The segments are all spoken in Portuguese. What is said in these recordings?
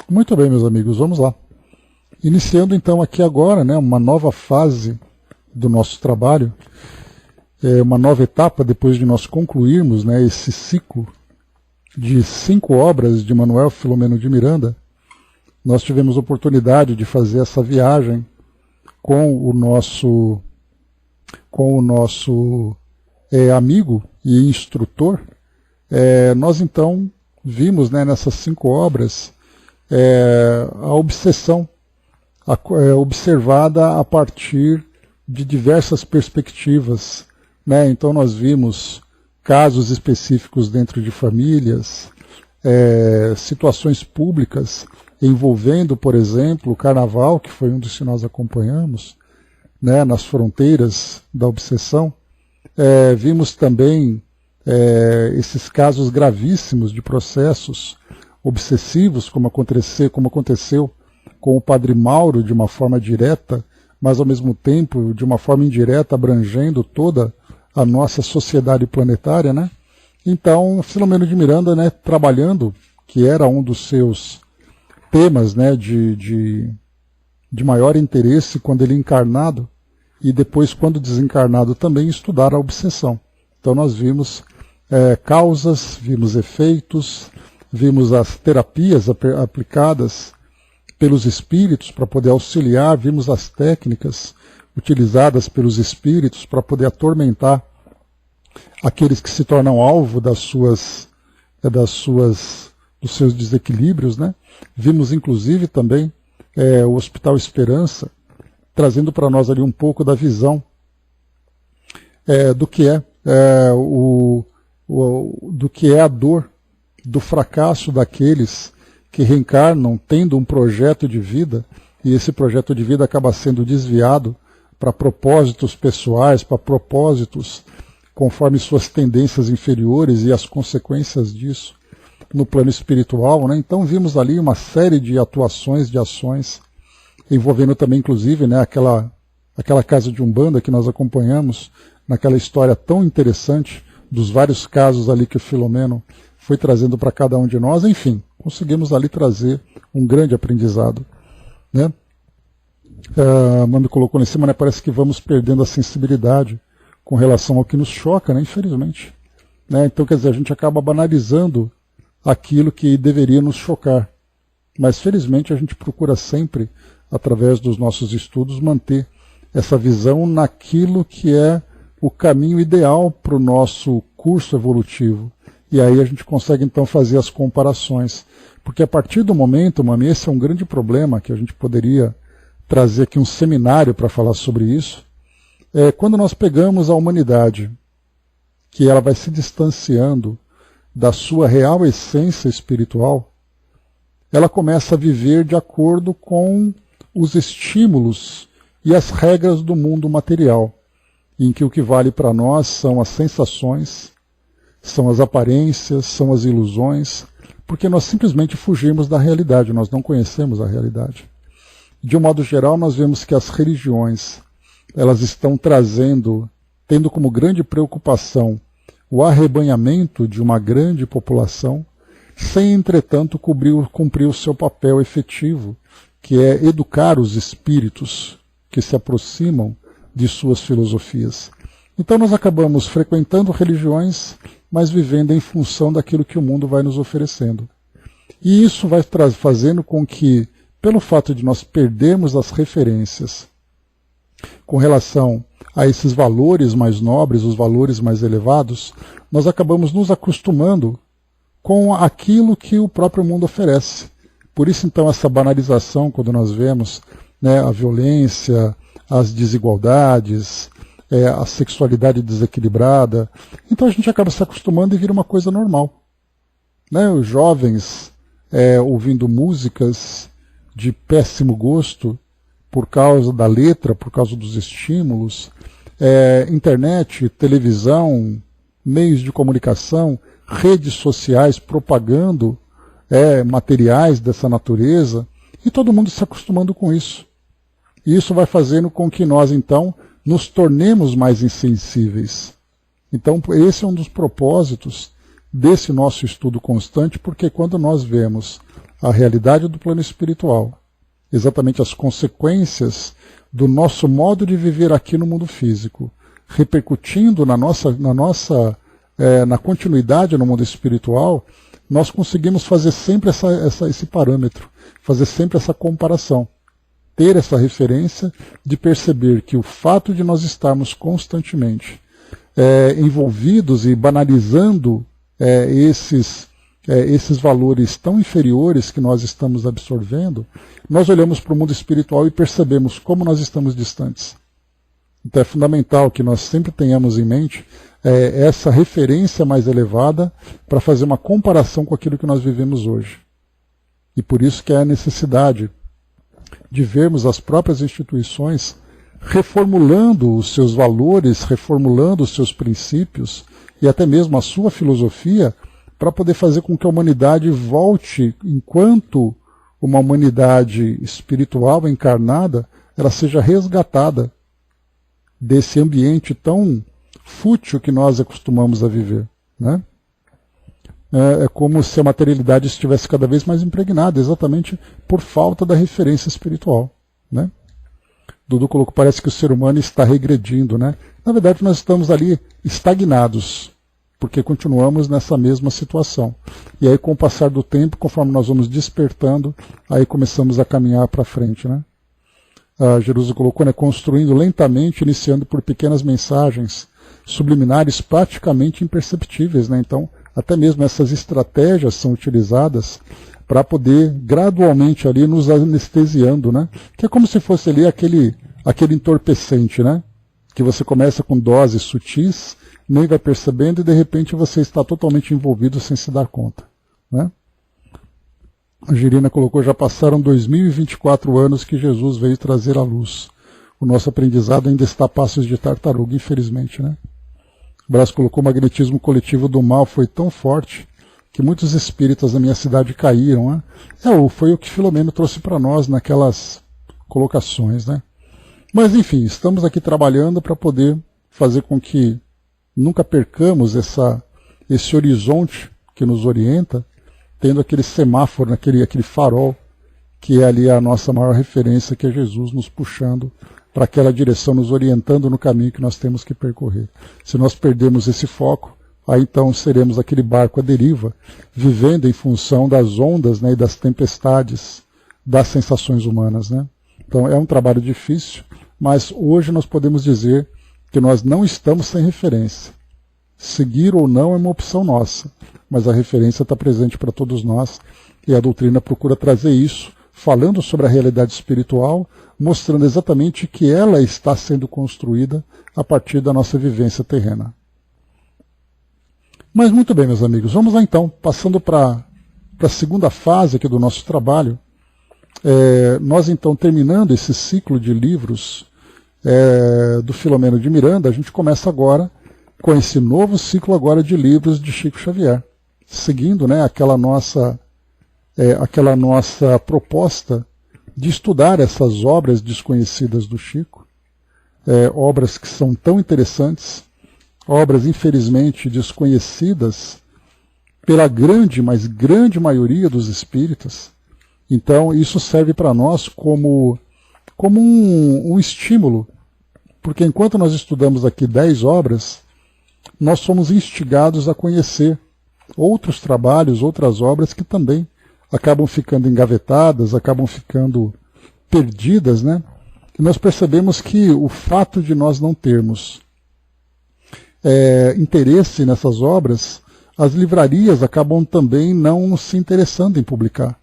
Muito bem, meus amigos, vamos lá. Iniciando então aqui agora, né, uma nova fase do nosso trabalho, uma nova etapa depois de nós concluirmos, né, esse ciclo de 5 obras de Manuel Filomeno de Miranda. Nós tivemos oportunidade de fazer essa viagem com o nosso amigo e instrutor. Nós então vimos, né, nessas 5 obras a obsessão observada a partir de diversas perspectivas, né? Então nós vimos casos específicos dentro de famílias, situações públicas envolvendo, por exemplo, o carnaval, que foi um dos que nós acompanhamos, né, nas fronteiras da obsessão. Vimos também esses casos gravíssimos de processos obsessivos, como aconteceu com o Padre Mauro, de uma forma direta, mas ao mesmo tempo de uma forma indireta, abrangendo toda a nossa sociedade planetária, né? Então, Filomeno de Miranda, né, trabalhando, que era um dos seus temas, né, de maior interesse quando ele encarnado, e depois quando desencarnado também, estudar a obsessão. Então nós vimos causas, vimos efeitos, vimos as terapias aplicadas pelos espíritos para poder auxiliar, vimos as técnicas utilizadas pelos espíritos para poder atormentar aqueles que se tornam alvo dos seus desequilíbrios, né? Vimos inclusive também o Hospital Esperança, trazendo para nós ali um pouco da visão do que é a dor do fracasso daqueles que reencarnam tendo um projeto de vida, e esse projeto de vida acaba sendo desviado para propósitos pessoais, para propósitos conforme suas tendências inferiores e as consequências disso no plano espiritual, né? Então vimos ali uma série de atuações, de ações, envolvendo também inclusive, né, aquela casa de Umbanda que nós acompanhamos, naquela história tão interessante dos vários casos ali que o Filomeno foi trazendo para cada um de nós. Enfim, conseguimos ali trazer um grande aprendizado, né? Mami colocou lá em cima, né, parece que vamos perdendo a sensibilidade com relação ao que nos choca, né, infelizmente, né? Então, quer dizer, a gente acaba banalizando aquilo que deveria nos chocar, mas felizmente a gente procura sempre, através dos nossos estudos, manter essa visão naquilo que é o caminho ideal para o nosso curso evolutivo. E aí a gente consegue então fazer as comparações. Porque a partir do momento, Mami, esse é um grande problema que a gente poderia trazer aqui um seminário para falar sobre isso. Quando nós pegamos a humanidade, que ela vai se distanciando da sua real essência espiritual, ela começa a viver de acordo com os estímulos e as regras do mundo material, em que o que vale para nós são as sensações, são as aparências, são as ilusões, porque nós simplesmente fugimos da realidade, nós não conhecemos a realidade. De um modo geral, nós vemos que as religiões, elas estão tendo como grande preocupação o arrebanhamento de uma grande população, sem, entretanto, cumprir o seu papel efetivo, que é educar os espíritos que se aproximam de suas filosofias. Então nós acabamos frequentando religiões, mas vivendo em função daquilo que o mundo vai nos oferecendo. E isso vai fazendo com que, pelo fato de nós perdermos as referências com relação a esses valores mais nobres, os valores mais elevados, nós acabamos nos acostumando com aquilo que o próprio mundo oferece. Por isso, então, essa banalização, quando nós vemos, né, a violência, as desigualdades, a sexualidade desequilibrada, então a gente acaba se acostumando e vira uma coisa normal, né? Os jovens ouvindo músicas de péssimo gosto por causa da letra, por causa dos estímulos, internet, televisão, meios de comunicação, redes sociais propagando materiais dessa natureza, e todo mundo se acostumando com isso. E isso vai fazendo com que nós, então, nos tornemos mais insensíveis. Então, esse é um dos propósitos desse nosso estudo constante, porque quando nós vemos a realidade do plano espiritual, exatamente as consequências do nosso modo de viver aqui no mundo físico, repercutindo na continuidade no mundo espiritual, nós conseguimos fazer sempre esse parâmetro, fazer sempre essa comparação, ter essa referência de perceber que o fato de nós estarmos constantemente envolvidos e banalizando esses valores tão inferiores que nós estamos absorvendo, nós olhamos para o mundo espiritual e percebemos como nós estamos distantes. Então é fundamental que nós sempre tenhamos em mente essa referência mais elevada para fazer uma comparação com aquilo que nós vivemos hoje. E por isso que é a necessidade de vermos as próprias instituições reformulando os seus valores, reformulando os seus princípios e até mesmo a sua filosofia para poder fazer com que a humanidade volte, enquanto uma humanidade espiritual encarnada, ela seja resgatada desse ambiente tão fútil que nós acostumamos a viver, né? É como se a materialidade estivesse cada vez mais impregnada, exatamente por falta da referência espiritual, né? Dudu colocou, parece que o ser humano está regredindo, né? Na verdade, nós estamos ali estagnados, porque continuamos nessa mesma situação. E aí, com o passar do tempo, conforme nós vamos despertando, aí começamos a caminhar para frente, né? Jerusa colocou, né, construindo lentamente, iniciando por pequenas mensagens subliminares praticamente imperceptíveis, né? Então, até mesmo essas estratégias são utilizadas para poder gradualmente ali nos anestesiando, né? Que é como se fosse ali aquele entorpecente, né? Que você começa com doses sutis, nem vai percebendo e de repente você está totalmente envolvido sem se dar conta, né? A Girina colocou, já passaram 2024 anos que Jesus veio trazer a luz. O nosso aprendizado ainda está a passos de tartaruga, infelizmente, né? O Brás colocou, o magnetismo coletivo do mal foi tão forte que muitos espíritas da minha cidade caíram, né? Foi o que Filomeno trouxe para nós naquelas colocações, né? Mas enfim, estamos aqui trabalhando para poder fazer com que nunca percamos esse horizonte que nos orienta, tendo aquele semáforo, aquele farol, que é ali a nossa maior referência, que é Jesus nos puxando para aquela direção, nos orientando no caminho que nós temos que percorrer. Se nós perdermos esse foco, aí então seremos aquele barco à deriva, vivendo em função das ondas, né, e das tempestades, das sensações humanas, né? Então é um trabalho difícil, mas hoje nós podemos dizer que nós não estamos sem referência. Seguir ou não é uma opção nossa, mas a referência está presente para todos nós, e a doutrina procura trazer isso, falando sobre a realidade espiritual, mostrando exatamente que ela está sendo construída a partir da nossa vivência terrena. Mas muito bem, meus amigos, vamos lá então, passando para a segunda fase aqui do nosso trabalho. Nós então, terminando esse ciclo de livros do Filomeno de Miranda, a gente começa agora com esse novo ciclo agora de livros de Chico Xavier, seguindo, né, aquela nossa proposta de estudar essas obras desconhecidas do Chico, obras que são tão interessantes, obras infelizmente desconhecidas pela grande, mas grande maioria dos espíritas. Então isso serve para nós como um estímulo, porque enquanto nós estudamos aqui 10 obras, nós somos instigados a conhecer outros trabalhos, outras obras que também acabam ficando engavetadas, acabam ficando perdidas, né? E nós percebemos que o fato de nós não termos interesse nessas obras, as livrarias acabam também não se interessando em publicar,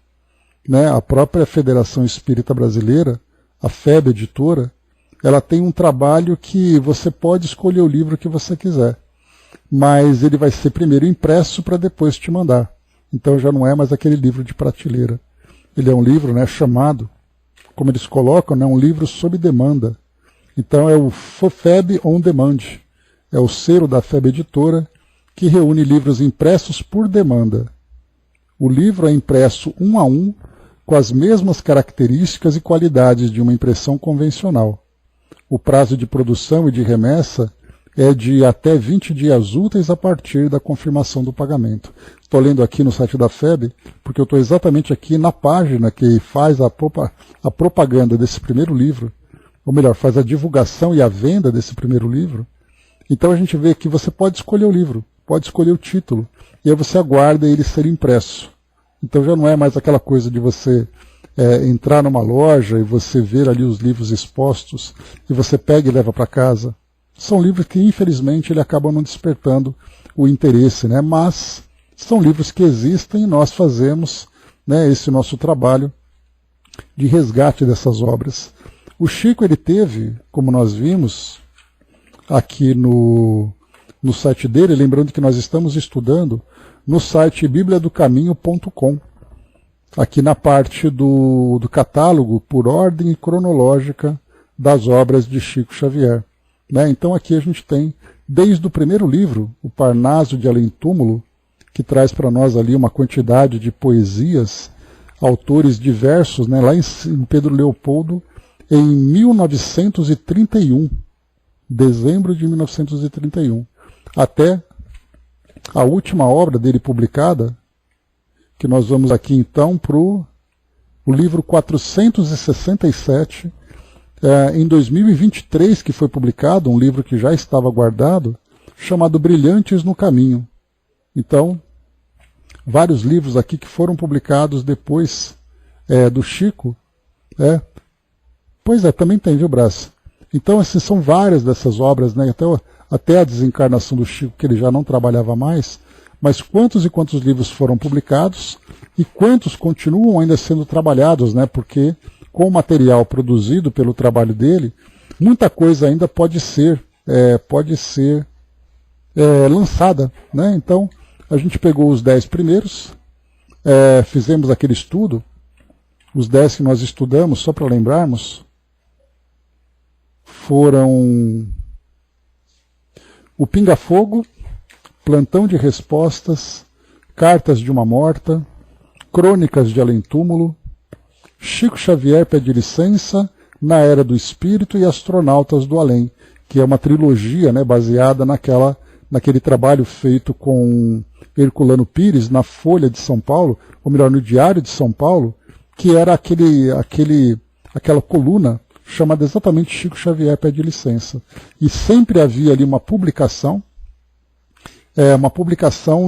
né? A própria Federação Espírita Brasileira, a FEB Editora, ela tem um trabalho que você pode escolher o livro que você quiser, mas ele vai ser primeiro impresso para depois te mandar. Então já não é mais aquele livro de prateleira. Ele é um livro, né, chamado, como eles colocam, né, um livro sob demanda. Então é o FEB On Demand. É o selo da FEB Editora, que reúne livros impressos por demanda. O livro é impresso um a um, com as mesmas características e qualidades de uma impressão convencional. O prazo de produção e de remessa é de até 20 dias úteis a partir da confirmação do pagamento. Estou lendo aqui no site da FEB, porque eu estou exatamente aqui na página que faz a propaganda desse primeiro livro, ou melhor, faz a divulgação e a venda desse primeiro livro. Então a gente vê que você pode escolher o livro, pode escolher o título, e aí você aguarda ele ser impresso. Então já não é mais aquela coisa de você entrar numa loja e você ver ali os livros expostos, e você pega e leva para casa. São livros que, infelizmente, ele acaba não despertando o interesse, né? Mas são livros que existem e nós fazemos, né, esse nosso trabalho de resgate dessas obras. O Chico, ele teve, como nós vimos aqui no site dele, lembrando que nós estamos estudando no site bibliadocaminho.com, aqui na parte do catálogo por ordem cronológica das obras de Chico Xavier. Né? Então aqui a gente tem, desde o primeiro livro, o Parnaso de Além Túmulo, que traz para nós ali uma quantidade de poesias, autores diversos, né? Lá em Pedro Leopoldo, em 1931, dezembro de 1931, até a última obra dele publicada, que nós vamos aqui então para o livro 467, em 2023, que foi publicado, um livro que já estava guardado, chamado Brilhantes no Caminho. Então, vários livros aqui que foram publicados depois do Chico. Pois é, também tem, viu, Brás? Então, assim, são várias dessas obras, né? Até a desencarnação do Chico, que ele já não trabalhava mais, mas quantos e quantos livros foram publicados e quantos continuam ainda sendo trabalhados, né? Porque com o material produzido pelo trabalho dele, muita coisa ainda pode ser lançada, né? Então, a gente pegou os 10 primeiros, fizemos aquele estudo, os 10 que nós estudamos, só para lembrarmos, foram o Pinga Fogo, Plantão de Respostas, Cartas de uma Morta, Crônicas de Além Túmulo, Chico Xavier Pede Licença, Na Era do Espírito e Astronautas do Além, que é uma trilogia, né, baseada naquele trabalho feito com Herculano Pires na Folha de São Paulo, ou melhor, no Diário de São Paulo, que era aquela coluna chamada exatamente Chico Xavier Pede Licença. E sempre havia ali uma publicação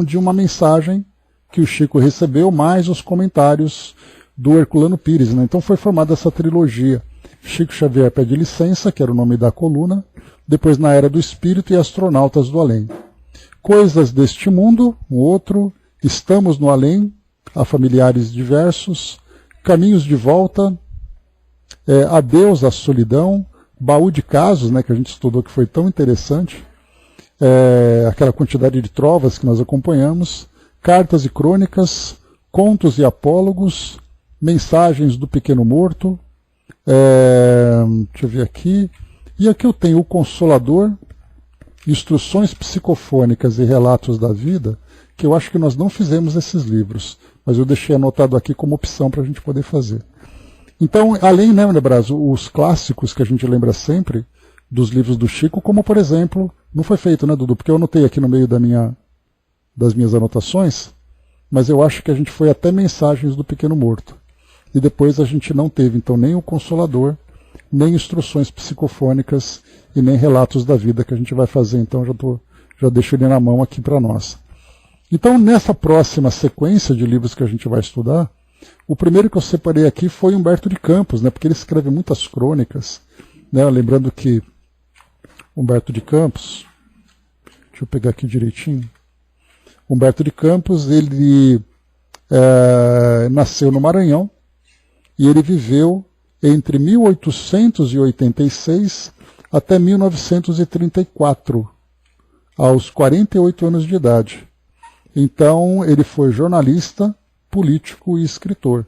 de uma mensagem que o Chico recebeu, mais os comentários do Herculano Pires. Né? Então foi formada essa trilogia. Chico Xavier Pede Licença, que era o nome da coluna, depois Na Era do Espírito e Astronautas do Além. Coisas deste Mundo, um outro, Estamos no Além, a Familiares Diversos, Caminhos de Volta, Adeus à Solidão, Baú de Casos, né, que a gente estudou, que foi tão interessante, aquela quantidade de trovas que nós acompanhamos, Cartas e Crônicas, Contos e Apólogos, Mensagens do Pequeno Morto, deixa eu ver aqui, e aqui eu tenho o Consolador, Instruções Psicofônicas e Relatos da Vida, que eu acho que nós não fizemos esses livros, mas eu deixei anotado aqui como opção para a gente poder fazer. Então, além, né, Brás, os clássicos que a gente lembra sempre dos livros do Chico, como por exemplo, não foi feito, né, Dudu? Porque eu anotei aqui no meio das minhas anotações, mas eu acho que a gente foi até Mensagens do Pequeno Morto. E depois a gente não teve, então, nem o Consolador, nem Instruções Psicofônicas e nem Relatos da Vida, que a gente vai fazer, então já deixo ele na mão aqui para nós. Então, nessa próxima sequência de livros que a gente vai estudar, o primeiro que eu separei aqui foi Humberto de Campos, né, porque ele escreve muitas crônicas, né, lembrando que Humberto de Campos, deixa eu pegar aqui direitinho, Humberto de Campos, ele nasceu no Maranhão e ele viveu entre 1886 até 1934, aos 48 anos de idade. Então, ele foi jornalista, político e escritor.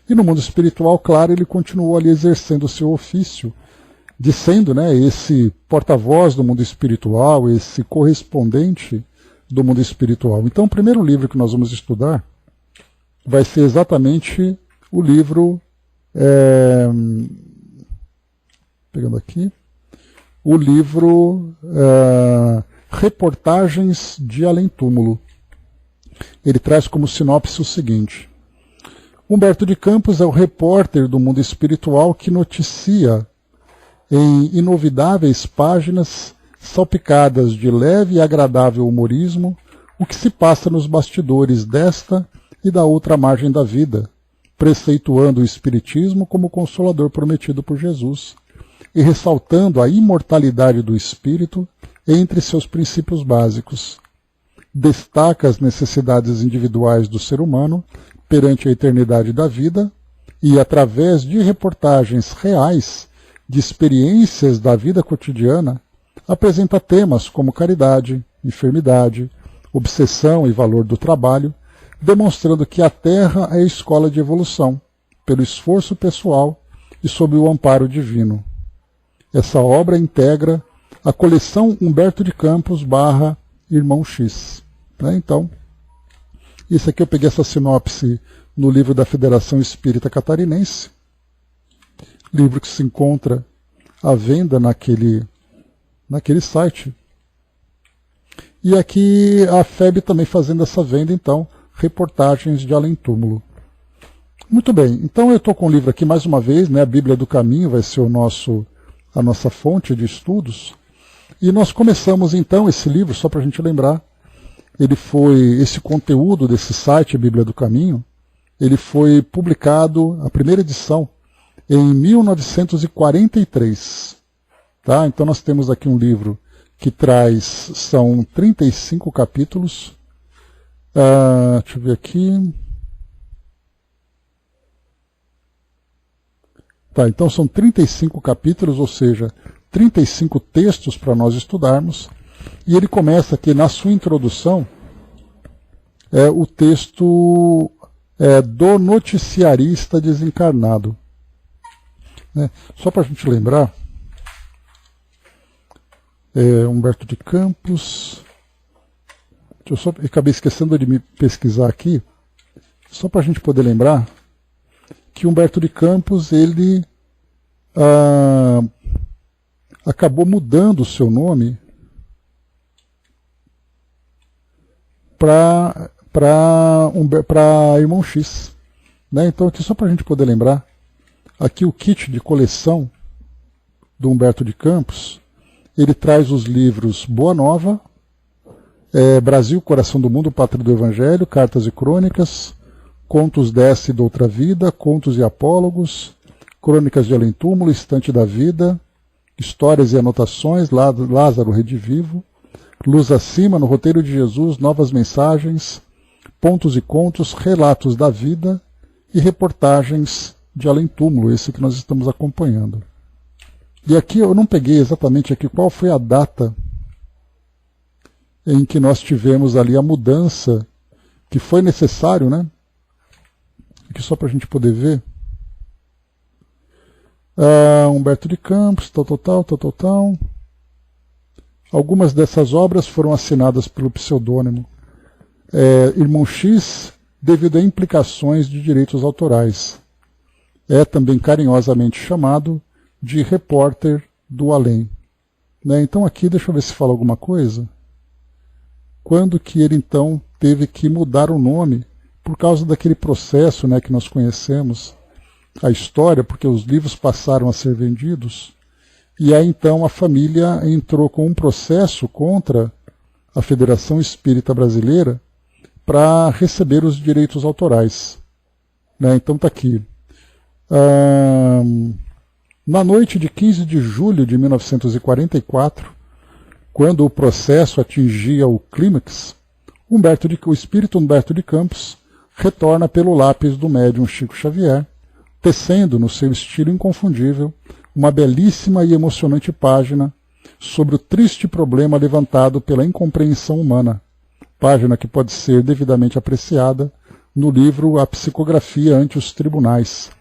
E no mundo espiritual, claro, ele continuou ali exercendo o seu ofício, de sendo, né, esse porta-voz do mundo espiritual, esse correspondente do mundo espiritual. Então, o primeiro livro que nós vamos estudar vai ser exatamente o livro, pegando aqui, o livro Reportagens de Além-Túmulo. Ele traz como sinopse o seguinte: Humberto de Campos é o repórter do mundo espiritual que noticia em inovidáveis páginas salpicadas de leve e agradável humorismo o que se passa nos bastidores desta e da outra margem da vida, preceituando o Espiritismo como consolador prometido por Jesus e ressaltando a imortalidade do espírito entre seus princípios básicos. Destaca as necessidades individuais do ser humano perante a eternidade da vida e, através de reportagens reais de experiências da vida cotidiana, apresenta temas como caridade, enfermidade, obsessão e valor do trabalho, demonstrando que a Terra é a escola de evolução, pelo esforço pessoal e sob o amparo divino. Essa obra integra a coleção Humberto de Campos / Irmão X. Então, isso aqui eu peguei essa sinopse no livro da Federação Espírita Catarinense, livro que se encontra à venda naquele site. E aqui a FEB também fazendo essa venda, então, Reportagens de Além-Túmulo. Muito bem, então eu estou com o livro aqui mais uma vez, né, a Bíblia do Caminho vai ser a nossa fonte de estudos. E nós começamos então esse livro, só para a gente lembrar, esse conteúdo desse site, Bíblia do Caminho, ele foi publicado, a primeira edição, em 1943. Tá? Então nós temos aqui um livro que são 35 capítulos. Deixa eu ver aqui. Tá, então são 35 capítulos, ou seja, 35 textos para nós estudarmos. E ele começa aqui na sua introdução, o texto do noticiarista desencarnado. Só para a gente lembrar, Humberto de Campos, eu acabei esquecendo de me pesquisar aqui, só para a gente poder lembrar que Humberto de Campos, ele acabou mudando o seu nome para Irmão X. Então aqui só para a gente poder lembrar, aqui o kit de coleção do Humberto de Campos, ele traz os livros Boa Nova, Brasil, Coração do Mundo, Pátria do Evangelho, Cartas e Crônicas, Contos dessa e da Outra Vida, Contos e Apólogos, Crônicas de Além-Túmulo, Estante da Vida, Histórias e Anotações, Lázaro Redivivo, Luz Acima, No Roteiro de Jesus, Novas Mensagens, Pontos e Contos, Relatos da Vida e Reportagens de Além-Túmulo, esse que nós estamos acompanhando. E aqui eu não peguei exatamente aqui qual foi a data em que nós tivemos ali a mudança que foi necessário, né? Aqui só para a gente poder ver. Humberto de Campos, tal. Algumas dessas obras foram assinadas pelo pseudônimo Irmão X, devido a implicações de direitos autorais. É também carinhosamente chamado de repórter do além. Então aqui, deixa eu ver se fala alguma coisa. Quando que ele então teve que mudar o nome, por causa daquele processo, que nós conhecemos, a história, porque os livros passaram a ser vendidos, e aí então a família entrou com um processo contra a Federação Espírita Brasileira para receber os direitos autorais. Então está aqui. Na noite de 15 de julho de 1944, quando o processo atingia o clímax, o espírito Humberto de Campos retorna pelo lápis do médium Chico Xavier, tecendo no seu estilo inconfundível uma belíssima e emocionante página sobre o triste problema levantado pela incompreensão humana, página que pode ser devidamente apreciada no livro A Psicografia ante os Tribunais.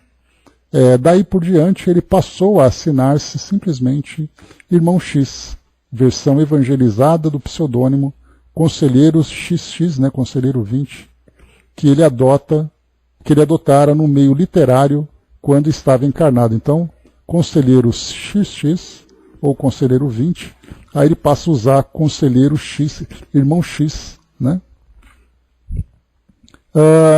Daí por diante ele passou a assinar-se simplesmente Irmão X, versão evangelizada do pseudônimo Conselheiro XX, Conselheiro 20, que ele adotara no meio literário quando estava encarnado. Então, Conselheiro XX, ou conselheiro 20, aí ele passa a usar conselheiro X, irmão X, né?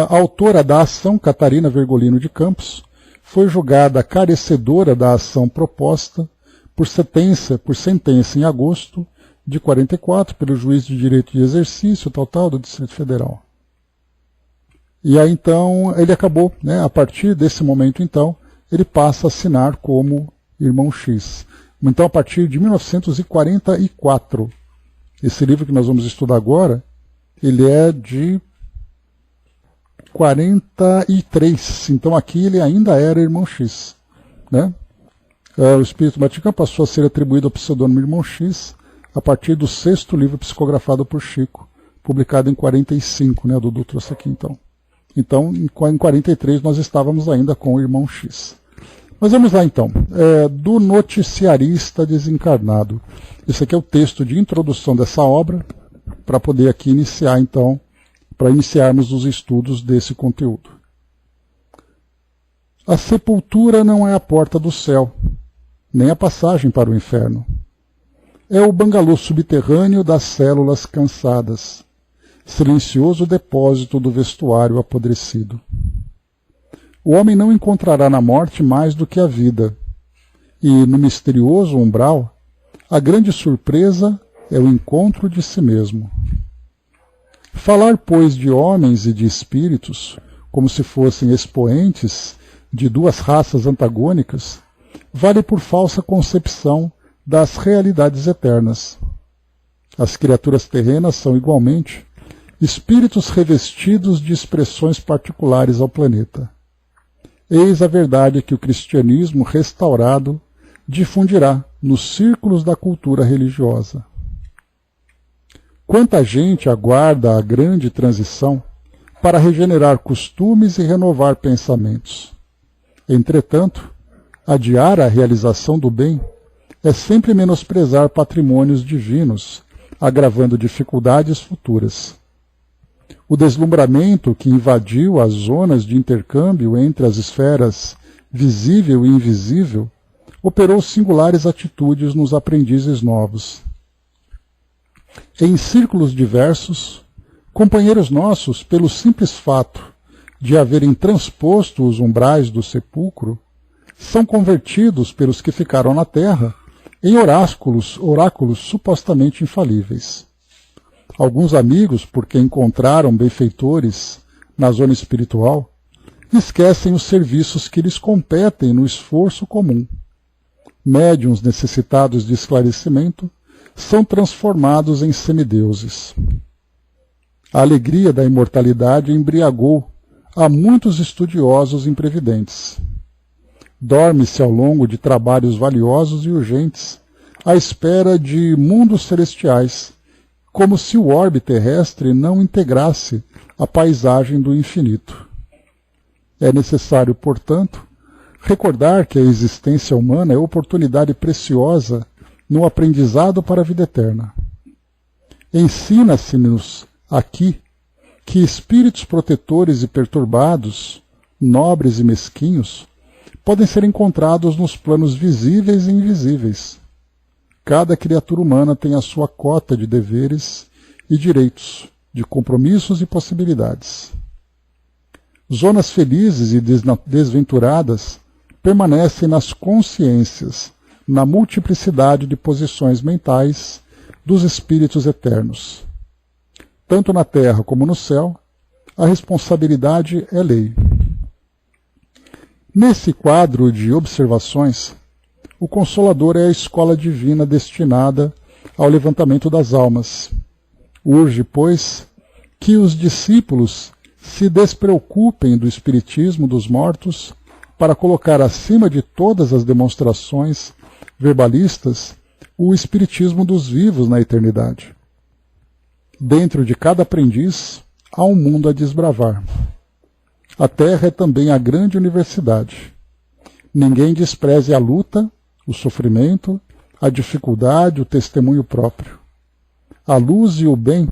A autora da ação, Catarina Vergolino de Campos, foi julgada carecedora da ação proposta por sentença em agosto de 44, pelo juiz de direito de exercício, tal, do Distrito Federal. E aí então ele acabou, né, a partir desse momento então, ele passa a assinar como irmão X. Então a partir de 1944, esse livro que nós vamos estudar agora, ele é de 43, então aqui ele ainda era irmão X, né? O Espírito Vaticano passou a ser atribuído ao pseudônimo irmão X a partir do 6º livro psicografado por Chico, publicado em 45, né? O Dudu trouxe aqui então. Então, em 43 nós estávamos ainda com o irmão X. Mas vamos lá então, do noticiarista desencarnado. Esse aqui é o texto de introdução dessa obra, para poder aqui iniciar então, para iniciarmos os estudos desse conteúdo. A sepultura não é a porta do céu, nem a passagem para o inferno. É o bangalô subterrâneo das células cansadas, silencioso depósito do vestuário apodrecido. O homem não encontrará na morte mais do que a vida, e no misterioso umbral, a grande surpresa é o encontro de si mesmo. Falar, pois, de homens e de espíritos, como se fossem expoentes de duas raças antagônicas, vale por falsa concepção das realidades eternas. As criaturas terrenas são, igualmente, espíritos revestidos de expressões particulares ao planeta. Eis a verdade que o cristianismo restaurado difundirá nos círculos da cultura religiosa. Quanta gente aguarda a grande transição para regenerar costumes e renovar pensamentos. Entretanto, adiar a realização do bem é sempre menosprezar patrimônios divinos, agravando dificuldades futuras. O deslumbramento que invadiu as zonas de intercâmbio entre as esferas visível e invisível operou singulares atitudes nos aprendizes novos. Em círculos diversos, companheiros nossos, pelo simples fato de haverem transposto os umbrais do sepulcro, são convertidos pelos que ficaram na terra em oráculos supostamente infalíveis. Alguns amigos, porque encontraram benfeitores na zona espiritual, esquecem os serviços que lhes competem no esforço comum. Médiuns necessitados de esclarecimento são transformados em semideuses. A alegria da imortalidade embriagou a muitos estudiosos imprevidentes. Dorme-se ao longo de trabalhos valiosos e urgentes, à espera de mundos celestiais, como se o orbe terrestre não integrasse a paisagem do infinito. É necessário, portanto, recordar que a existência humana é oportunidade preciosa no aprendizado para a vida eterna. Ensina-se-nos aqui que espíritos protetores e perturbados, nobres e mesquinhos, podem ser encontrados nos planos visíveis e invisíveis. Cada criatura humana tem a sua cota de deveres e direitos, de compromissos e possibilidades. Zonas felizes e desventuradas permanecem nas consciências, na multiplicidade de posições mentais dos espíritos eternos. Tanto na terra como no céu, a responsabilidade é lei. Nesse quadro de observações, o Consolador é a escola divina destinada ao levantamento das almas. Urge, pois, que os discípulos se despreocupem do espiritismo dos mortos para colocar acima de todas as demonstrações verbalistas o espiritismo dos vivos na eternidade. Dentro de cada aprendiz há um mundo a desbravar. A Terra é também a grande universidade. Ninguém despreze a luta, o sofrimento, a dificuldade, o testemunho próprio. A luz e o bem,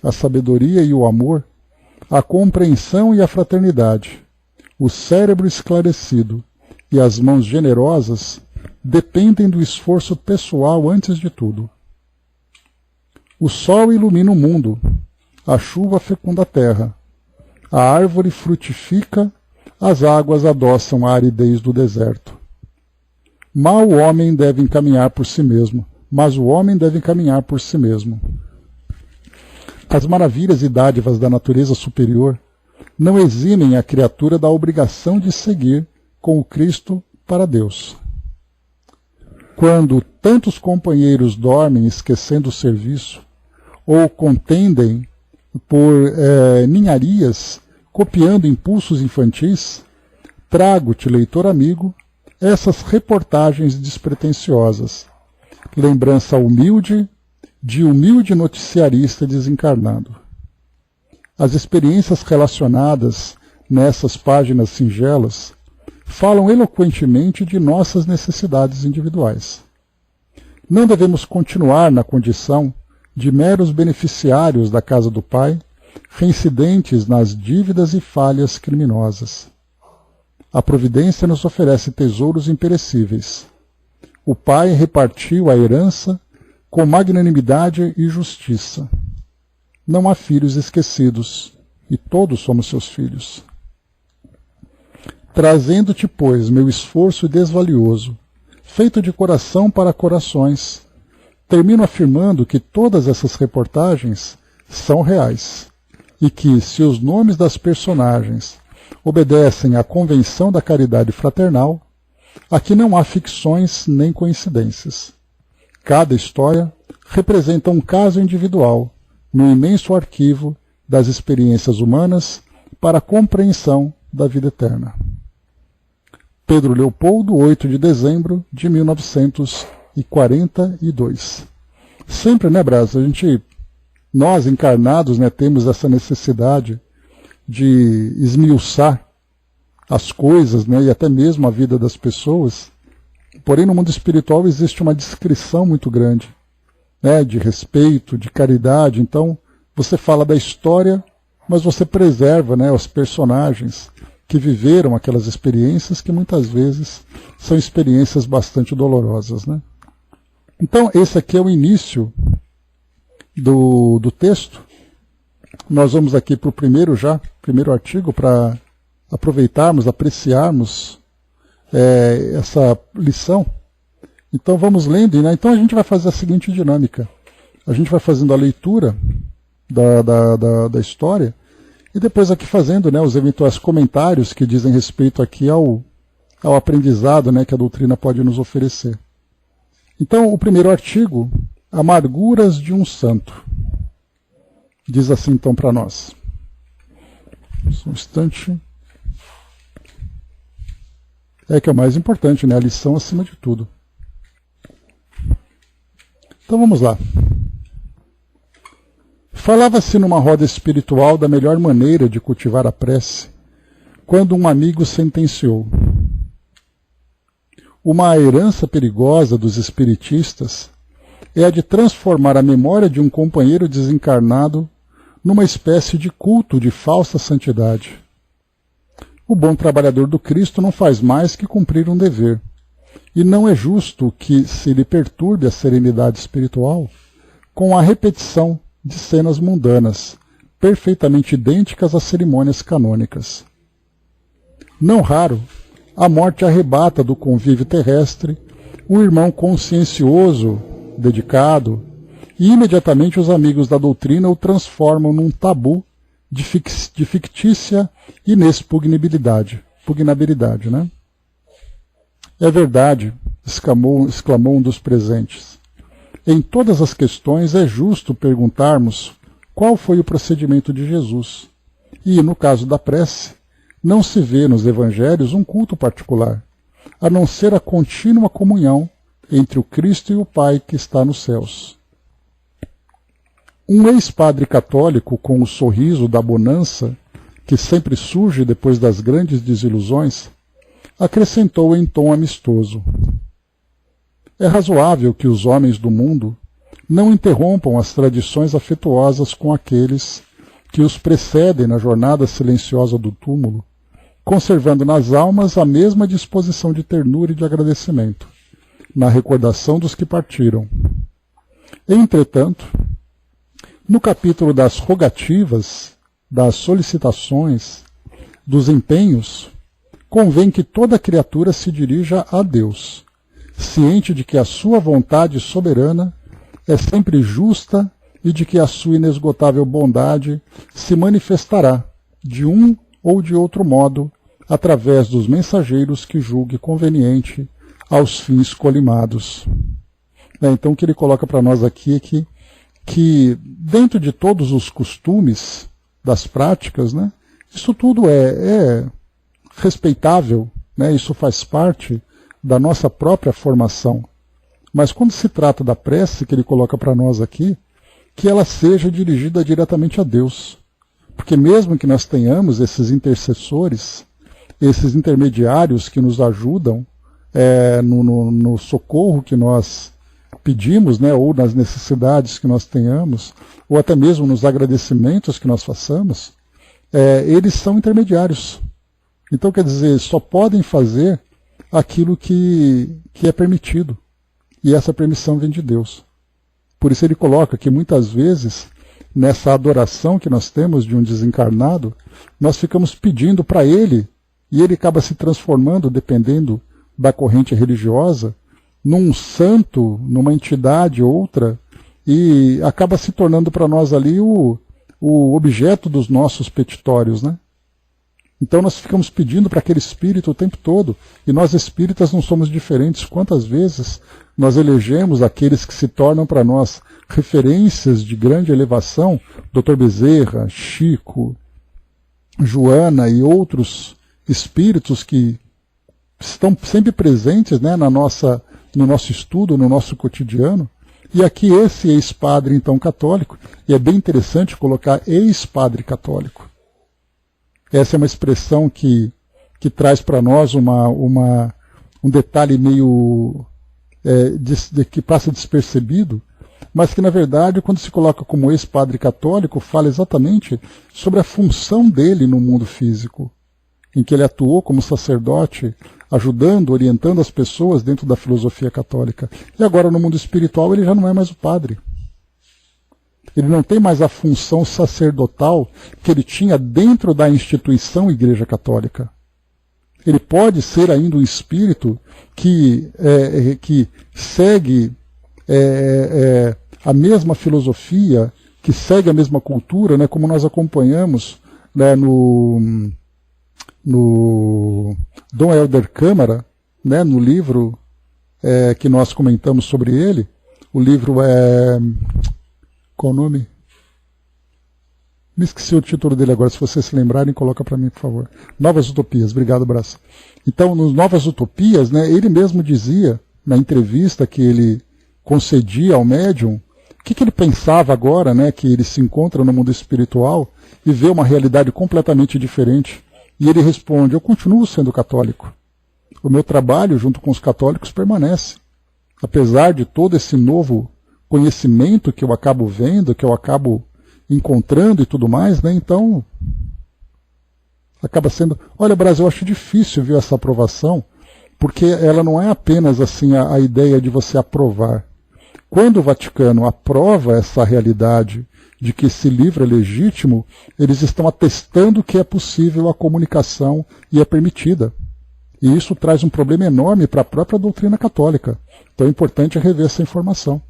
a sabedoria e o amor, a compreensão e a fraternidade, o cérebro esclarecido e as mãos generosas dependem do esforço pessoal antes de tudo. O sol ilumina o mundo, a chuva fecunda a terra, a árvore frutifica, as águas adoçam a aridez do deserto. Mal o homem deve encaminhar por si mesmo, mas o homem deve encaminhar por si mesmo. As maravilhas e dádivas da natureza superior não eximem a criatura da obrigação de seguir com o Cristo para Deus. Quando tantos companheiros dormem esquecendo o serviço, ou contendem por ninharias, copiando impulsos infantis, trago-te, leitor amigo, essas reportagens despretensiosas, lembrança humilde de humilde noticiarista desencarnado. As experiências relacionadas nessas páginas singelas falam eloquentemente de nossas necessidades individuais. Não devemos continuar na condição de meros beneficiários da casa do Pai, reincidentes nas dívidas e falhas criminosas. A providência nos oferece tesouros imperecíveis. O Pai repartiu a herança com magnanimidade e justiça. Não há filhos esquecidos, e todos somos seus filhos. Trazendo-te, pois, meu esforço desvalioso, feito de coração para corações, termino afirmando que todas essas reportagens são reais, e que, se os nomes das personagens obedecem à convenção da caridade fraternal, aqui não há ficções nem coincidências. Cada história representa um caso individual no imenso arquivo das experiências humanas para a compreensão da vida eterna. Pedro Leopoldo, 8 de dezembro de 1942. Sempre, né, Brás? Nós encarnados, né, temos essa necessidade de esmiuçar as coisas, né, e até mesmo a vida das pessoas. Porém, no mundo espiritual existe uma descrição muito grande, né, de respeito, de caridade. Então, você fala da história, mas você preserva, né, os personagens que viveram aquelas experiências que muitas vezes são experiências bastante dolorosas, né? Então, esse aqui é o início do texto. Nós vamos aqui para o primeiro artigo, para aproveitarmos, apreciarmos essa lição. Então vamos lendo, né? Então a gente vai fazer a seguinte dinâmica. A gente vai fazendo a leitura da história e depois aqui fazendo, né, os eventuais comentários que dizem respeito aqui ao aprendizado, né, que a doutrina pode nos oferecer. Então o primeiro artigo, Amarguras de um Santo. Diz assim então para nós. Só um instante. Que é o mais importante, né? A lição acima de tudo. Então vamos lá. Falava-se numa roda espiritual da melhor maneira de cultivar a prece, quando um amigo sentenciou: uma herança perigosa dos espiritistas é a de transformar a memória de um companheiro desencarnado numa espécie de culto de falsa santidade. O bom trabalhador do Cristo não faz mais que cumprir um dever, e não é justo que se lhe perturbe a serenidade espiritual com a repetição de cenas mundanas, perfeitamente idênticas às cerimônias canônicas. Não raro, a morte arrebata do convívio terrestre o irmão consciencioso, dedicado, e imediatamente os amigos da doutrina o transformam num tabu de fictícia inexpugnabilidade, né? É verdade, exclamou um dos presentes. Em todas as questões é justo perguntarmos qual foi o procedimento de Jesus. E, no caso da prece, não se vê nos evangelhos um culto particular, a não ser a contínua comunhão entre o Cristo e o Pai que está nos céus. Um ex-padre católico, com o sorriso da bonança que sempre surge depois das grandes desilusões, acrescentou em tom amistoso: é razoável que os homens do mundo não interrompam as tradições afetuosas com aqueles que os precedem na jornada silenciosa do túmulo, conservando nas almas a mesma disposição de ternura e de agradecimento, na recordação dos que partiram. Entretanto, no capítulo das rogativas, das solicitações, dos empenhos, convém que toda criatura se dirija a Deus, ciente de que a sua vontade soberana é sempre justa e de que a sua inesgotável bondade se manifestará, de um ou de outro modo, através dos mensageiros que julgue conveniente aos fins colimados. Então o que ele coloca para nós aqui é que dentro de todos os costumes das práticas, né, isso tudo é respeitável, né, isso faz parte da nossa própria formação. Mas quando se trata da prece que ele coloca para nós aqui, que ela seja dirigida diretamente a Deus. Porque mesmo que nós tenhamos esses intercessores, esses intermediários que nos ajudam no socorro que nós pedimos, né, ou nas necessidades que nós tenhamos, ou até mesmo nos agradecimentos que nós façamos, eles são intermediários. Então, quer dizer, só podem fazer aquilo que é permitido. E essa permissão vem de Deus. Por isso ele coloca que muitas vezes, nessa adoração que nós temos de um desencarnado, nós ficamos pedindo para ele, e ele acaba se transformando, dependendo da corrente religiosa, num santo, numa entidade outra, e acaba se tornando para nós ali o objeto dos nossos petitórios, né? Então nós ficamos pedindo para aquele espírito o tempo todo, e nós espíritas não somos diferentes. Quantas vezes nós elegemos aqueles que se tornam para nós referências de grande elevação, Dr. Bezerra, Chico, Joana e outros espíritos que estão sempre presentes, né, no nosso estudo, no nosso cotidiano. E aqui esse ex-padre, então, católico, e é bem interessante colocar ex-padre católico. Essa é uma expressão que traz para nós um detalhe meio que passa despercebido, mas que, na verdade, quando se coloca como ex-padre católico, fala exatamente sobre a função dele no mundo físico, em que ele atuou como sacerdote, ajudando, orientando as pessoas dentro da filosofia católica. E agora, no mundo espiritual, ele já não é mais o padre. Ele não tem mais a função sacerdotal que ele tinha dentro da instituição Igreja Católica. Ele pode ser ainda um espírito que segue a mesma filosofia, que segue a mesma cultura, né, como nós acompanhamos, né, no Dom Helder Câmara, né, no livro que nós comentamos sobre ele. O livro qual o nome? Me esqueci o título dele agora, se vocês se lembrarem, coloca para mim, por favor. Novas Utopias, obrigado, Braço. Então, nos Novas Utopias, né, ele mesmo dizia, na entrevista que ele concedia ao médium, o que ele pensava agora, né, que ele se encontra no mundo espiritual e vê uma realidade completamente diferente. E ele responde: eu continuo sendo católico. O meu trabalho junto com os católicos permanece. Apesar de todo esse novo conhecimento que eu acabo vendo, que eu acabo encontrando e tudo mais, né? Então, acaba sendo... Olha, Brasil, eu acho difícil, viu, essa aprovação, porque ela não é apenas assim a ideia de você aprovar. Quando o Vaticano aprova essa realidade de que esse livro é legítimo, eles estão atestando que é possível a comunicação e é permitida. E isso traz um problema enorme para a própria doutrina católica. Então é importante rever essa informação.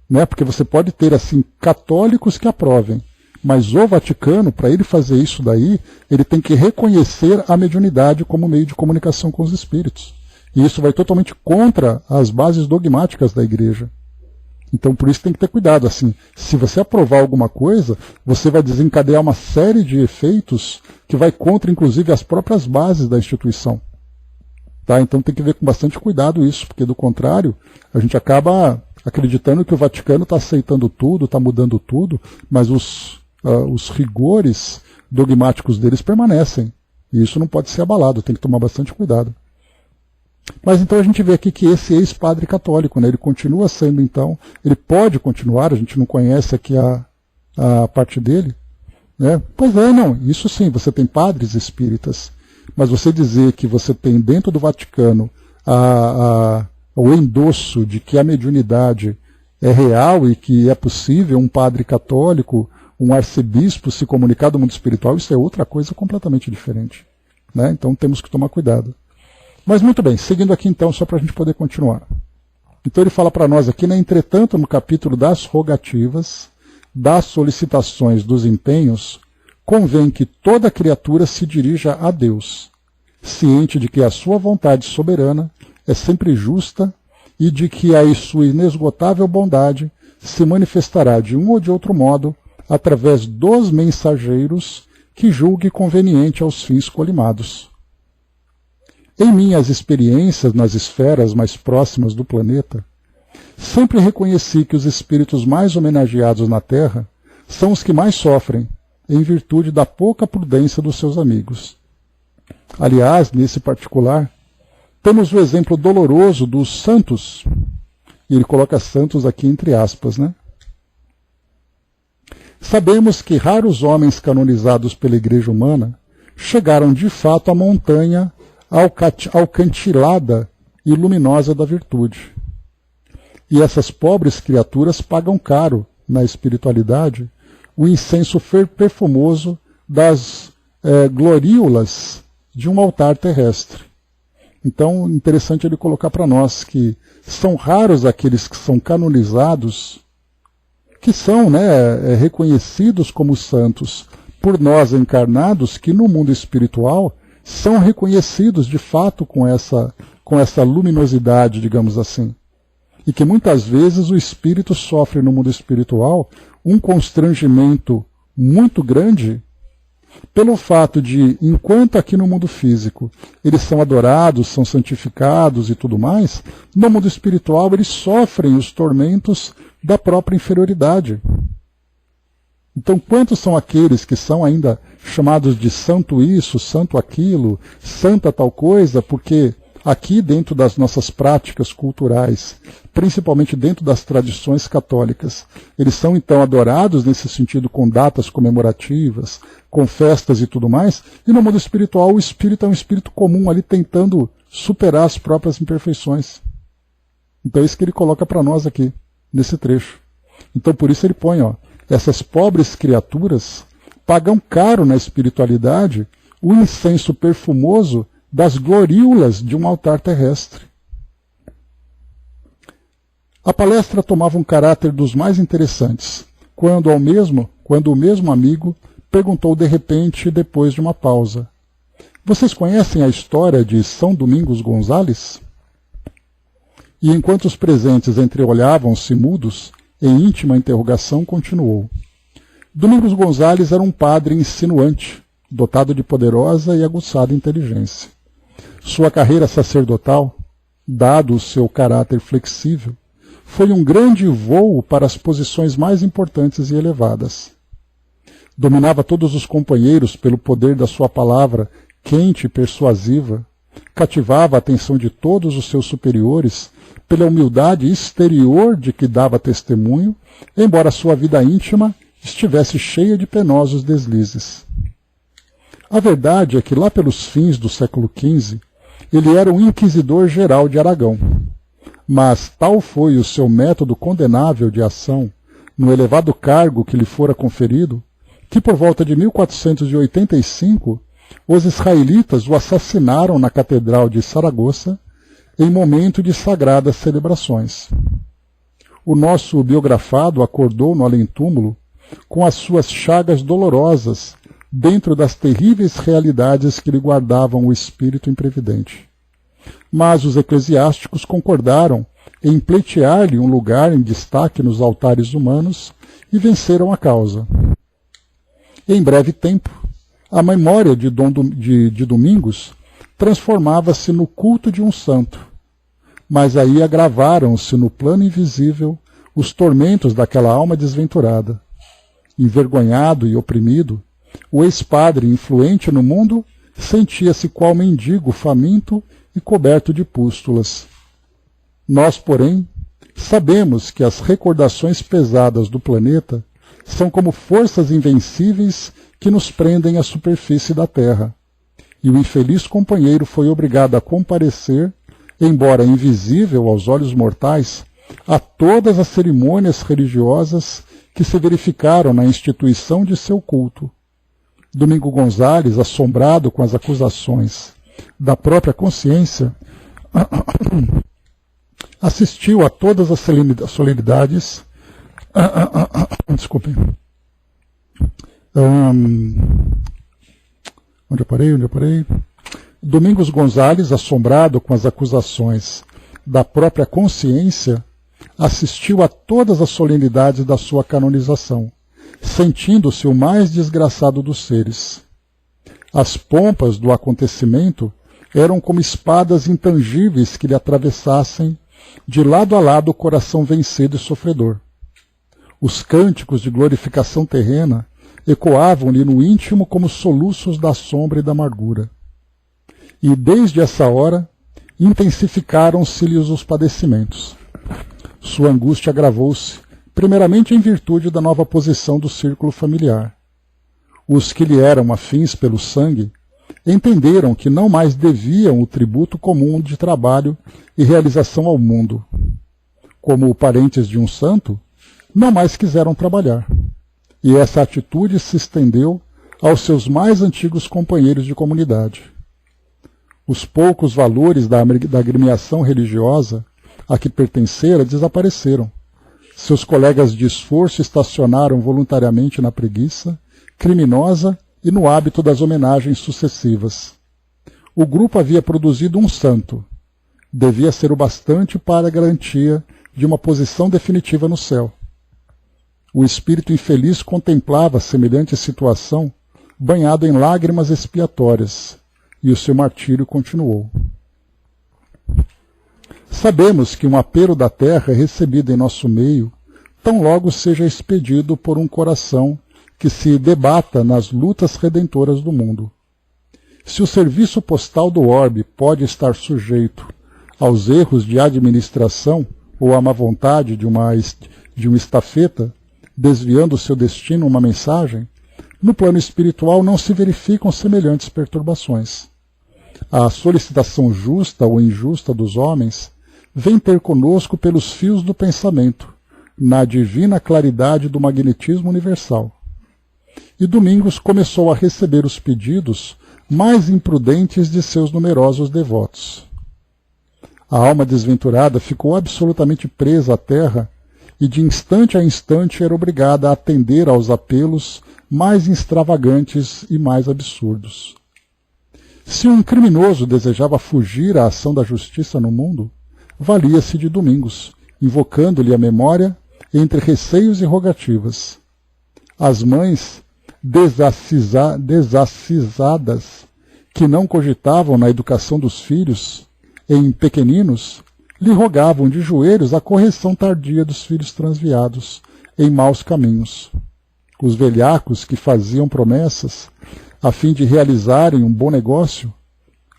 Né? Porque você pode ter assim católicos que aprovem, mas o Vaticano, para ele fazer isso daí, ele tem que reconhecer a mediunidade como meio de comunicação com os espíritos. E isso vai totalmente contra as bases dogmáticas da Igreja. Então por isso tem que ter cuidado. Assim, se você aprovar alguma coisa, você vai desencadear uma série de efeitos que vai contra, inclusive, as próprias bases da instituição. Tá? Então tem que ver com bastante cuidado isso, porque do contrário, a gente acaba acreditando que o Vaticano está aceitando tudo, está mudando tudo, mas os rigores dogmáticos deles permanecem. E isso não pode ser abalado, tem que tomar bastante cuidado. Mas então a gente vê aqui que esse ex-padre católico, né, ele continua sendo, então, ele pode continuar, a gente não conhece aqui a parte dele. Né? Pois é, não, isso sim, você tem padres espíritas, mas você dizer que você tem dentro do Vaticano o endosso de que a mediunidade é real e que é possível um padre católico, um arcebispo se comunicar do mundo espiritual, isso é outra coisa completamente diferente, né? Então temos que tomar cuidado. Mas muito bem, seguindo aqui então, só para a gente poder continuar. Então ele fala para nós aqui, né, entretanto, no capítulo das rogativas, das solicitações, dos empenhos, convém que toda criatura se dirija a Deus, ciente de que a sua vontade soberana é sempre justa e de que a sua inesgotável bondade se manifestará de um ou de outro modo através dos mensageiros que julgue conveniente aos fins colimados. Em minhas experiências nas esferas mais próximas do planeta, sempre reconheci que os espíritos mais homenageados na Terra são os que mais sofrem, em virtude da pouca prudência dos seus amigos. Aliás, nesse particular, temos o exemplo doloroso dos santos, e ele coloca santos aqui entre aspas, né? Sabemos que raros homens canonizados pela Igreja humana chegaram de fato à montanha alcantilada e luminosa da virtude. E essas pobres criaturas pagam caro, na espiritualidade, o incenso perfumoso das gloríolas de um altar terrestre. Então, interessante ele colocar para nós que são raros aqueles que são canonizados, que são, né, reconhecidos como santos por nós encarnados, que no mundo espiritual são reconhecidos de fato com essa luminosidade, digamos assim. E que muitas vezes o espírito sofre no mundo espiritual um constrangimento muito grande pelo fato de, enquanto aqui no mundo físico eles são adorados, são santificados e tudo mais, no mundo espiritual eles sofrem os tormentos da própria inferioridade. Então, quantos são aqueles que são ainda chamados de santo isso, santo aquilo, santa tal coisa, porque aqui dentro das nossas práticas culturais, principalmente dentro das tradições católicas, eles são então adorados nesse sentido com datas comemorativas, com festas e tudo mais, e no mundo espiritual o espírito é um espírito comum ali tentando superar as próprias imperfeições. Então é isso que ele coloca para nós aqui, nesse trecho. Então por isso ele põe, essas pobres criaturas pagam caro na espiritualidade o incenso perfumoso das gloríolas de um altar terrestre. A palestra tomava um caráter dos mais interessantes, quando o mesmo amigo perguntou de repente, depois de uma pausa: "Vocês conhecem a história de São Domingos Gonzales?" E enquanto os presentes entreolhavam-se mudos, em íntima interrogação, continuou: "Domingos Gonzales era um padre insinuante, dotado de poderosa e aguçada inteligência. Sua carreira sacerdotal, dado o seu caráter flexível, foi um grande voo para as posições mais importantes e elevadas. Dominava todos os companheiros pelo poder da sua palavra quente e persuasiva, cativava a atenção de todos os seus superiores pela humildade exterior de que dava testemunho, embora sua vida íntima estivesse cheia de penosos deslizes. A verdade é que lá pelos fins do século XV, ele era o inquisidor geral de Aragão. Mas tal foi o seu método condenável de ação, no elevado cargo que lhe fora conferido, que por volta de 1485, os israelitas o assassinaram na Catedral de Saragoça, em momento de sagradas celebrações. O nosso biografado acordou no além-túmulo com as suas chagas dolorosas, dentro das terríveis realidades que lhe guardavam o espírito imprevidente. Mas os eclesiásticos concordaram em pleitear-lhe um lugar em destaque nos altares humanos e venceram a causa. Em breve tempo, a memória de Domingos transformava-se no culto de um santo, mas aí agravaram-se no plano invisível os tormentos daquela alma desventurada. Envergonhado e oprimido, o ex-padre, influente no mundo, sentia-se qual mendigo faminto e coberto de pústulas. Nós, porém, sabemos que as recordações pesadas do planeta são como forças invencíveis que nos prendem à superfície da Terra, e o infeliz companheiro foi obrigado a comparecer embora invisível aos olhos mortais, a todas as cerimônias religiosas que se verificaram na instituição de seu culto. Domingo Gonzalez, assombrado com as acusações da própria consciência, assistiu a todas as solenidades. Desculpem. Onde eu parei? Domingos Gonzalez, assombrado com as acusações da própria consciência, assistiu a todas as solenidades da sua canonização, sentindo-se o mais desgraçado dos seres. As pompas do acontecimento eram como espadas intangíveis que lhe atravessassem de lado a lado o coração vencido e sofredor. Os cânticos de glorificação terrena ecoavam-lhe no íntimo como soluços da sombra e da amargura. E desde essa hora intensificaram-se-lhe os padecimentos. Sua angústia agravou-se, primeiramente em virtude da nova posição do círculo familiar. Os que lhe eram afins pelo sangue entenderam que não mais deviam o tributo comum de trabalho e realização ao mundo. Como parentes de um santo, não mais quiseram trabalhar. E essa atitude se estendeu aos seus mais antigos companheiros de comunidade. Os poucos valores da agremiação religiosa a que pertencera desapareceram. Seus colegas de esforço estacionaram voluntariamente na preguiça criminosa e no hábito das homenagens sucessivas. O grupo havia produzido um santo. Devia ser o bastante para a garantia de uma posição definitiva no céu. O espírito infeliz contemplava semelhante situação, banhado em lágrimas expiatórias, e o seu martírio continuou. Sabemos que um apelo da terra é recebido em nosso meio, tão logo seja expedido por um coração que se debata nas lutas redentoras do mundo. Se o serviço postal do orbe pode estar sujeito aos erros de administração ou à má vontade de uma estafeta, desviando seu destino uma mensagem, no plano espiritual não se verificam semelhantes perturbações. A solicitação justa ou injusta dos homens vem ter conosco pelos fios do pensamento, na divina claridade do magnetismo universal. E Domingos começou a receber os pedidos mais imprudentes de seus numerosos devotos. A alma desventurada ficou absolutamente presa à terra e de instante a instante era obrigada a atender aos apelos mais extravagantes e mais absurdos. Se um criminoso desejava fugir à ação da justiça no mundo, valia-se de Domingos, invocando-lhe a memória entre receios e rogativas. As mães desacisadas, que não cogitavam na educação dos filhos em pequeninos, lhe rogavam de joelhos a correção tardia dos filhos transviados em maus caminhos. Os velhacos que faziam promessas a fim de realizarem um bom negócio,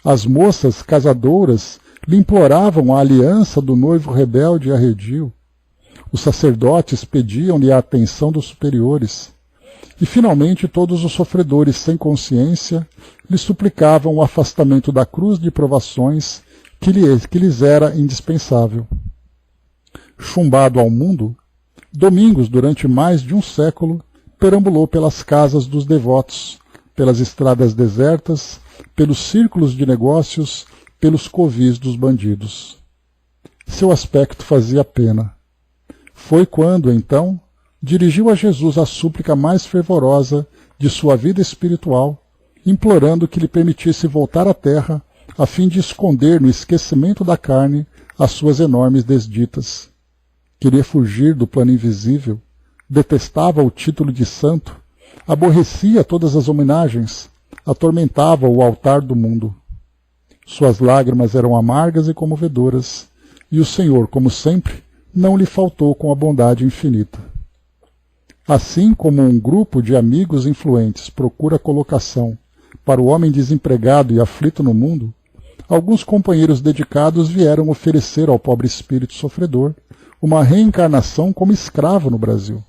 as moças casadouras lhe imploravam a aliança do noivo rebelde e arredio, os sacerdotes pediam-lhe a atenção dos superiores, e finalmente todos os sofredores sem consciência lhe suplicavam o afastamento da cruz de provações que lhes era indispensável. Chumbado ao mundo, Domingos, durante mais de um século, perambulou pelas casas dos devotos, pelas estradas desertas, pelos círculos de negócios, pelos covis dos bandidos. Seu aspecto fazia pena. Foi quando, então, dirigiu a Jesus a súplica mais fervorosa de sua vida espiritual, implorando que lhe permitisse voltar à terra a fim de esconder no esquecimento da carne as suas enormes desditas. Queria fugir do plano invisível, detestava o título de santo, aborrecia todas as homenagens, atormentava o altar do mundo. Suas lágrimas eram amargas e comovedoras, e o Senhor, como sempre, não lhe faltou com a bondade infinita. Assim como um grupo de amigos influentes procura colocação para o homem desempregado e aflito no mundo, alguns companheiros dedicados vieram oferecer ao pobre espírito sofredor uma reencarnação como escravo no Brasil.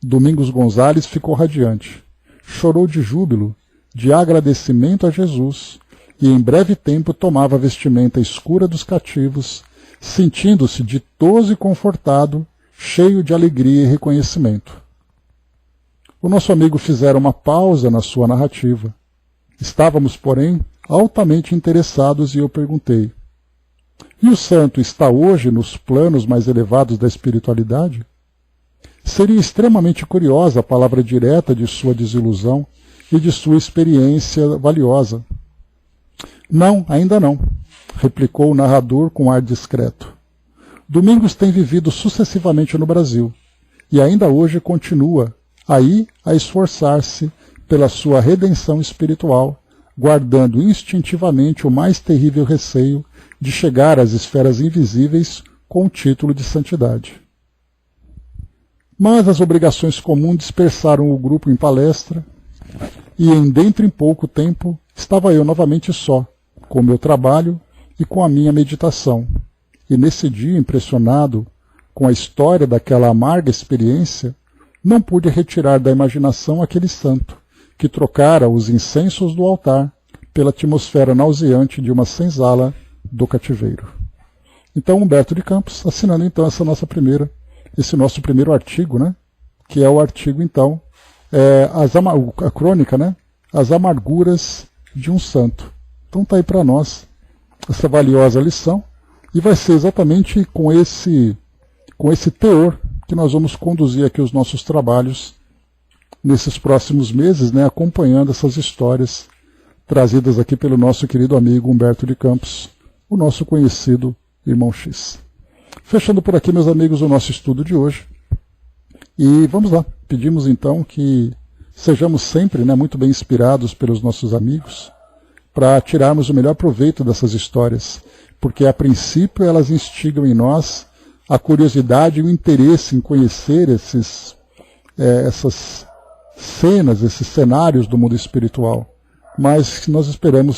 Domingos Gonzalez ficou radiante, chorou de júbilo, de agradecimento a Jesus, e em breve tempo tomava a vestimenta escura dos cativos, sentindo-se ditoso e confortado, cheio de alegria e reconhecimento. O nosso amigo fizera uma pausa na sua narrativa. Estávamos, porém, altamente interessados e eu perguntei: e o santo está hoje nos planos mais elevados da espiritualidade? Seria extremamente curiosa a palavra direta de sua desilusão e de sua experiência valiosa. Não, ainda não, replicou o narrador com ar discreto. Domingos tem vivido sucessivamente no Brasil e ainda hoje continua aí a esforçar-se pela sua redenção espiritual, guardando instintivamente o mais terrível receio de chegar às esferas invisíveis com o título de santidade. Mas as obrigações comuns dispersaram o grupo em palestra, e dentro em pouco tempo estava eu novamente só, com o meu trabalho e com a minha meditação. E nesse dia, impressionado com a história daquela amarga experiência, não pude retirar da imaginação aquele santo, que trocara os incensos do altar pela atmosfera nauseante de uma senzala do cativeiro. Então, Humberto de Campos, assinando então esse nosso primeiro artigo, né? Que é o artigo, então, a crônica, né? As amarguras de um santo. Então está aí para nós essa valiosa lição, e vai ser exatamente com esse teor que nós vamos conduzir aqui os nossos trabalhos nesses próximos meses, né, acompanhando essas histórias trazidas aqui pelo nosso querido amigo Humberto de Campos, o nosso conhecido Irmão X. Fechando por aqui, meus amigos, o nosso estudo de hoje. E vamos lá, pedimos então que sejamos sempre, né, muito bem inspirados pelos nossos amigos, para tirarmos o melhor proveito dessas histórias, porque a princípio elas instigam em nós a curiosidade e o interesse em conhecer essas cenas, esses cenários do mundo espiritual, mas nós esperamos